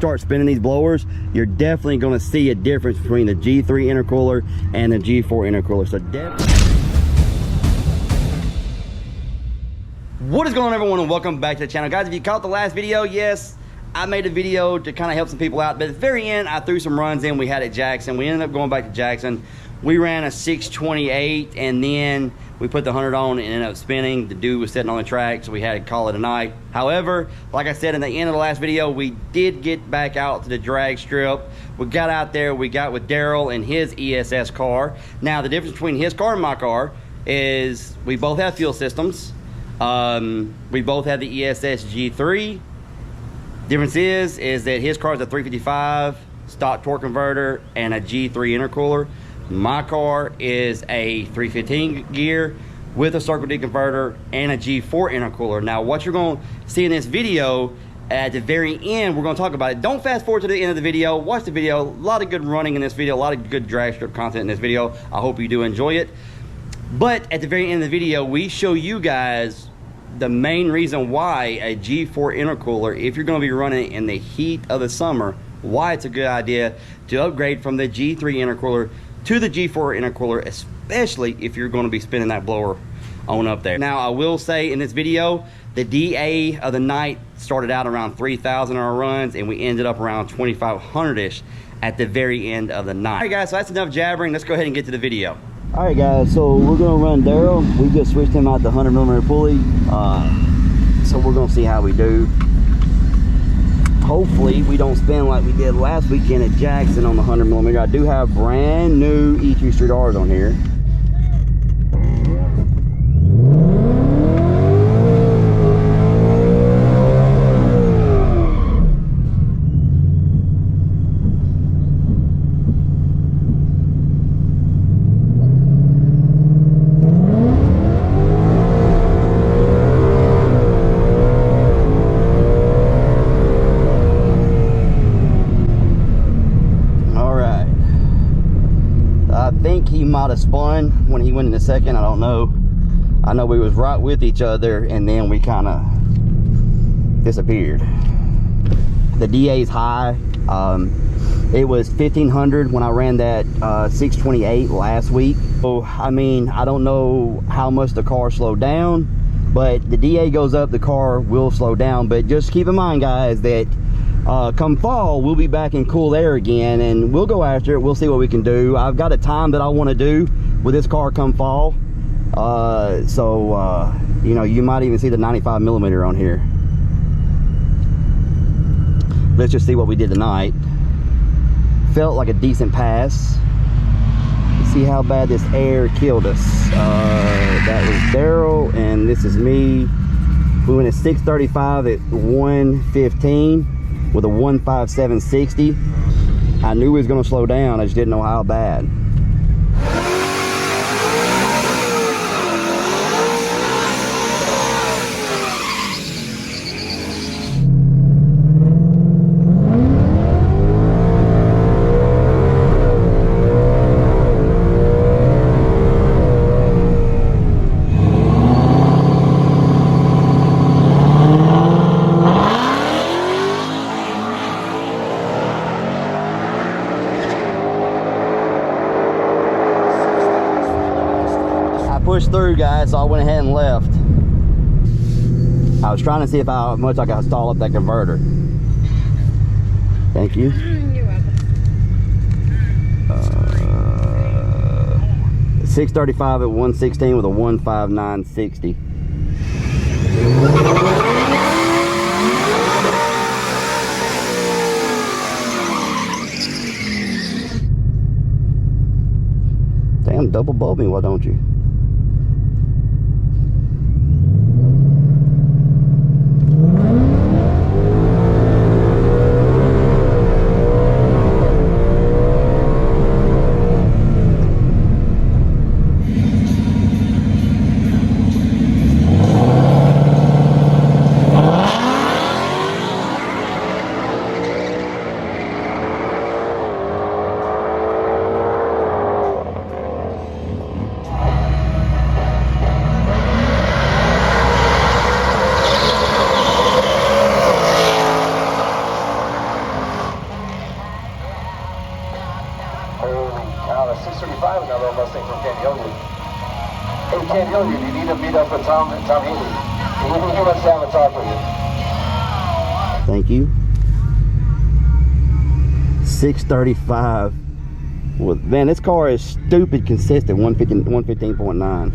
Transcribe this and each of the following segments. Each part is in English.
start spinning these blowers, you're definitely going to see a difference between the G3 intercooler and the G4 intercooler. So definitely. What is going on, everyone, and welcome back to the channel. Guys, if you caught the last video, yes, I made a video to kind of help some people out, but at the very end I threw some runs in we had at Jackson. We ended up going back to Jackson. We ran a 628 and then we put the 100 on and ended up spinning. The dude was sitting on the track, so we had to call it a night. However, like I said in the end of the last video, we did get back out to the drag strip. We got out there, we got with Daryl and his ESS car. Now the difference between his car and my car is we both have fuel systems. We both have the ESS G3. Difference is that his car is a 355 stock torque converter and a G3 intercooler. My car is a 315 gear with a Circle D converter and a G4 intercooler. Now what you're going to see in this video, at the very end, we're going to talk about it. Don't fast forward to the end of the video. Watch the video. A lot of good running in this video, a lot of good drag strip content in this video. I hope you do enjoy it. But at the very end of the video, we show you guys the main reason why a G4 intercooler, if you're going to be running in the heat of the summer, why it's a good idea to upgrade from the G3 intercooler to the G4 intercooler, especially if you're going to be spinning that blower on up there. Now I will say in this video, the DA of the night started out around 3,000 on our runs and we ended up around 2,500-ish at the very end of the night. All right guys, so that's enough jabbering. Let's go ahead and get to the video. All right guys, so we're gonna run Daryl. We just switched him out the 100mm pulley. So we're gonna see how we do. Hopefully we don't spin like we did last weekend at Jackson on the 100mm. I do have brand new E2 Street R's on here. He might have spun when he went in the second, I don't know. I know we was right with each other and then we kind of disappeared. The DA is high. It was 1,500 when I ran that 628 last week. So I mean, I don't know how much the car slowed down, but the DA goes up, the car will slow down. But just keep in mind guys that come fall we'll be back in cool air again and we'll go after it. We'll see what we can do. I've got a time that I want to do with this car come fall, you know, you might even see the 95mm on here. Let's just see what we did tonight. Felt like a decent pass. See how bad this air killed us. That was Daryl and this is me. We went at 635 at 115 with a 15760. I knew he was going to slow down, I just didn't know how bad. Pushed through guys, so I went ahead and left. I was trying to see how much I could stall up that converter. Thank you. You're welcome. 635 at 116 with a 15960. Damn, double bulb me, why don't you? meet up with Tom Healy. He wants to have a talk with you. Thank you. 635. Well, man, this car is stupid consistent. 115.9.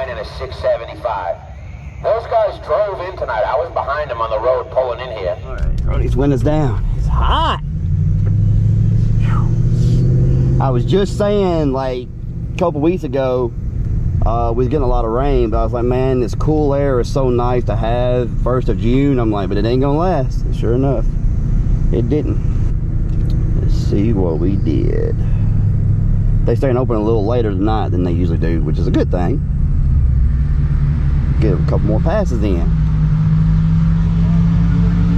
And a 675. Those guys drove in tonight. I was behind them on the road pulling in here. All right, roll these windows down. It's hot. I was just saying, like, a couple weeks ago, we was getting a lot of rain, but I was like, man, this cool air is so nice to have 1st of June. I'm like, but it ain't gonna last. And sure enough, it didn't. Let's see what we did. They staying open a little later tonight than they usually do, which is a good thing. Get a couple more passes in.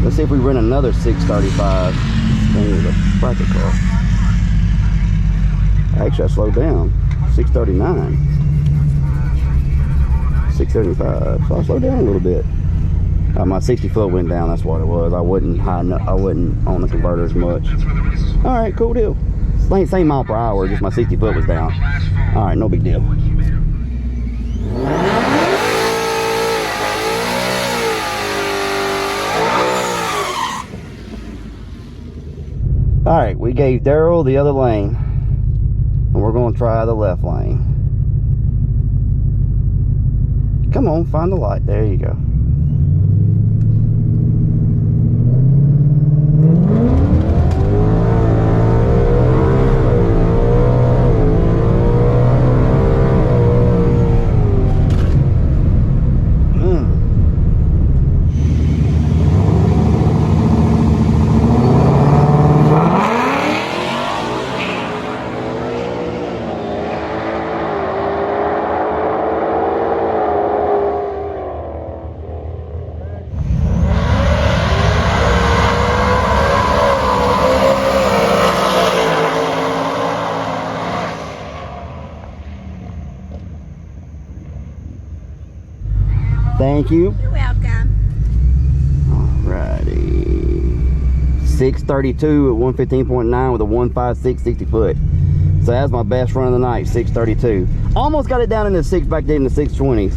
Let's see if we run another 635 thing with a bracket car. Actually, I slowed down. 639. 635. So I slowed down a little bit. My 60 foot went down. That's what it was. I wasn't high enough. I wasn't on the converter as much. All right, cool deal. Same mile per hour. Just my 60 foot was down. All right, no big deal. All right, we gave Daryl the other lane, and we're going to try the left lane. Come on, find the light. There you go. Thank you. You're welcome. Alrighty. 632 at 115.9 with a 156 60 foot. So that's my best run of the night, 632. Almost got it down in the 6 back there in the 620s.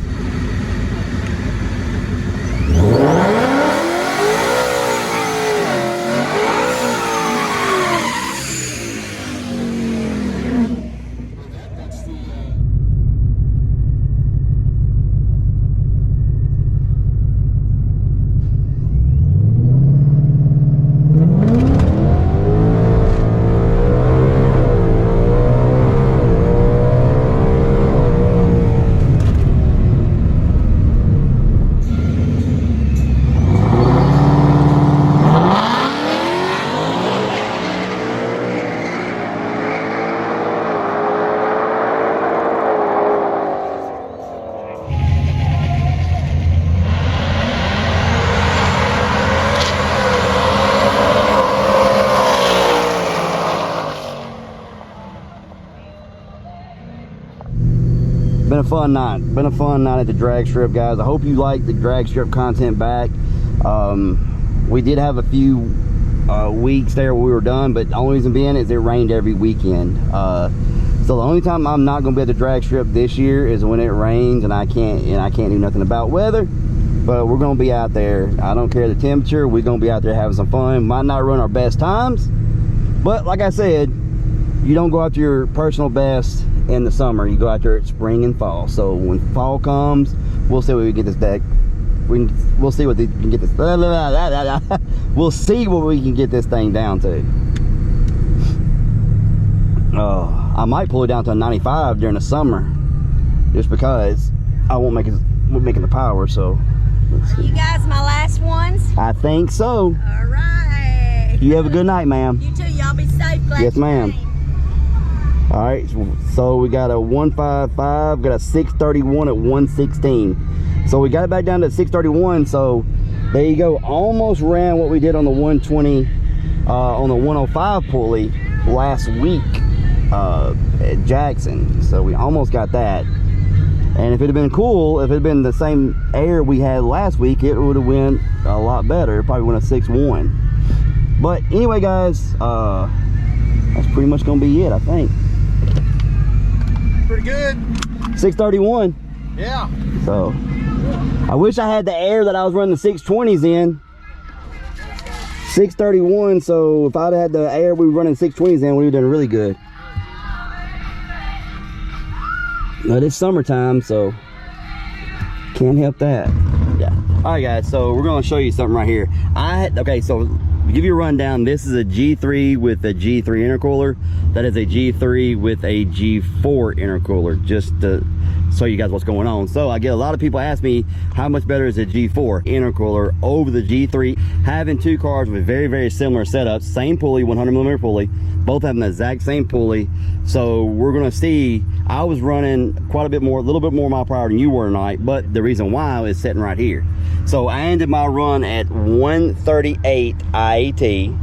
Been a fun night. Been a fun night at the drag strip, guys. I hope you like the drag strip content back. We did have a few weeks there where we were done, but the only reason being is it rained every weekend. So the only time I'm not going to be at the drag strip this year is when it rains and I can't do nothing about weather. But we're going to be out there. I don't care the temperature. We're going to be out there having some fun. Might not run our best times, but like I said, you don't go after your personal best in the summer. You go out there at spring and fall. So when fall comes, we'll see what we get this we'll see what we can get this. We'll see what we can get this thing down to. Oh, I might pull it down to a 95 during the summer, just because I won't make it. We're making the power. So, Are you guys my last ones? I think so. All right. You have a good night, ma'am. You too. Y'all be safe. Glad Yes, you ma'am. came. All right, so we got a 155, got a 631 at 116. So we got it back down to 631. So there you go. Almost ran what we did on the 120, on the 105 pulley last week at Jackson. So we almost got that. And if it had been cool, if it had been the same air we had last week, it would have went a lot better. It probably went a 6-1. But anyway, guys, that's pretty much gonna be it, I think. Pretty good. 631. Yeah. So I wish I had the air that I was running the 620s in. 631. So if I'd had the air we were running 620s in, we would have done really good. But it's summertime, so can't help that. Yeah. All right, guys. So we're gonna show you something right here. Okay. So to give you a rundown, this is a G3 with a G3 intercooler. That is a G3 with a G4 intercooler, just to show you guys what's going on. So I get a lot of people ask me how much better is a G4 intercooler over the G3. Having two cars with very, very similar setups, same pulley, 100mm pulley, both having the exact same pulley. So we're gonna see, I was running quite a bit more, a little bit more mile per hour than you were tonight, but the reason why is sitting right here. So I ended my run at 138 IAT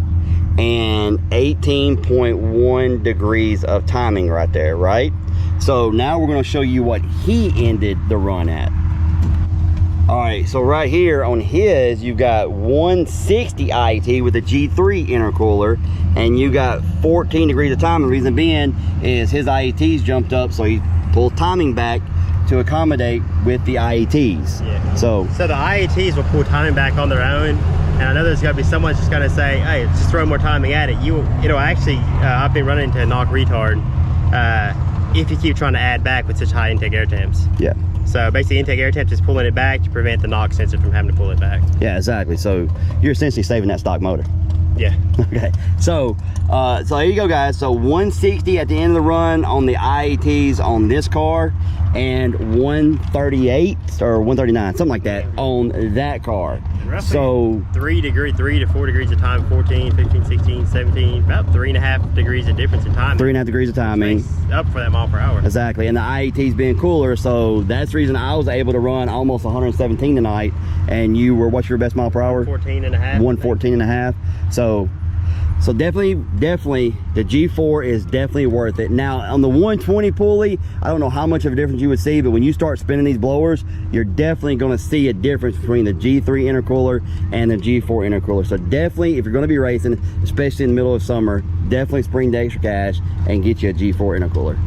and 18.1 degrees of timing right there, right? So now we're going to show you what he ended the run at. All right, so right here on his, you've got 160 IAT with a G3 intercooler, and you got 14 degrees of timing. The reason being is his IATs jumped up, so he pulled timing back to accommodate with the IATs. Yeah. So the IATs will pull timing back on their own, and I know there's gonna be someone just gonna say, "Hey, just throw more timing at it." It'll actually, I've been running into a knock retard if you keep trying to add back with such high intake air temps. yeah. So basically, intake air temps is pulling it back to prevent the knock sensor from having to pull it back. Yeah, exactly. So you're essentially saving that stock motor. Yeah. Okay, so there you go, guys. So 160 at the end of the run on the IATs on this car, and 138 or 139, something like that, on that car. Roughly So 3 to 4 degrees of time, 14, 15, 16, 17, about 3.5 degrees of difference in timing. 3.5 degrees of timing. Up for that mile per hour. Exactly, and the IAT's being cooler, so that's the reason I was able to run almost 117 tonight, and you were, what's your best mile per hour? 114.5. 114.5. So definitely the G4 is definitely worth it. Now on the 120 pulley, I don't know how much of a difference you would see, but when you start spinning these blowers, you're definitely going to see a difference between the G3 intercooler and the G4 intercooler. So definitely, if you're going to be racing, especially in the middle of summer, definitely spring the extra cash and get you a G4 intercooler.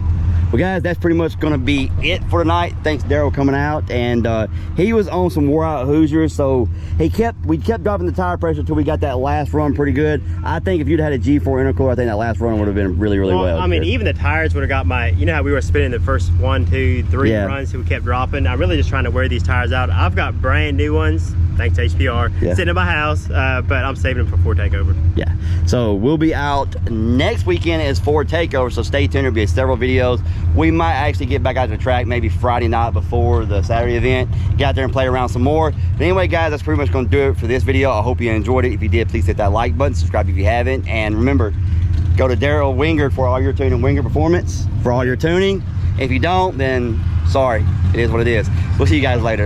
Well, guys, that's pretty much going to be it for tonight. Thanks, Daryl, coming out, and he was on some wore out Hoosiers, so we kept dropping the tire pressure until we got that last run pretty good. I think if you'd had a G4 intercooler, I think that last run would have been really well. I mean, even the tires would have got my, you know how we were spinning the first 1, 2, 3 runs, so we kept dropping. I'm really just trying to wear these tires out. I've got brand new ones, thanks to HPR, sitting in my house, but I'm saving them for Ford Takeover. Yeah, so we'll be out next weekend is Ford Takeover, so stay tuned. There'll be several videos. We might actually get back out to the track maybe Friday night before the Saturday event, get out there and play around some more. But anyway, guys, that's pretty much going to do it for this video. I hope you enjoyed it. If you did, please hit that like button, subscribe if you haven't, and remember, go to Daryl Wengerd for all your tuning, Wengerd Performance for all your tuning. If you don't, then sorry, it is what it is. We'll see you guys later.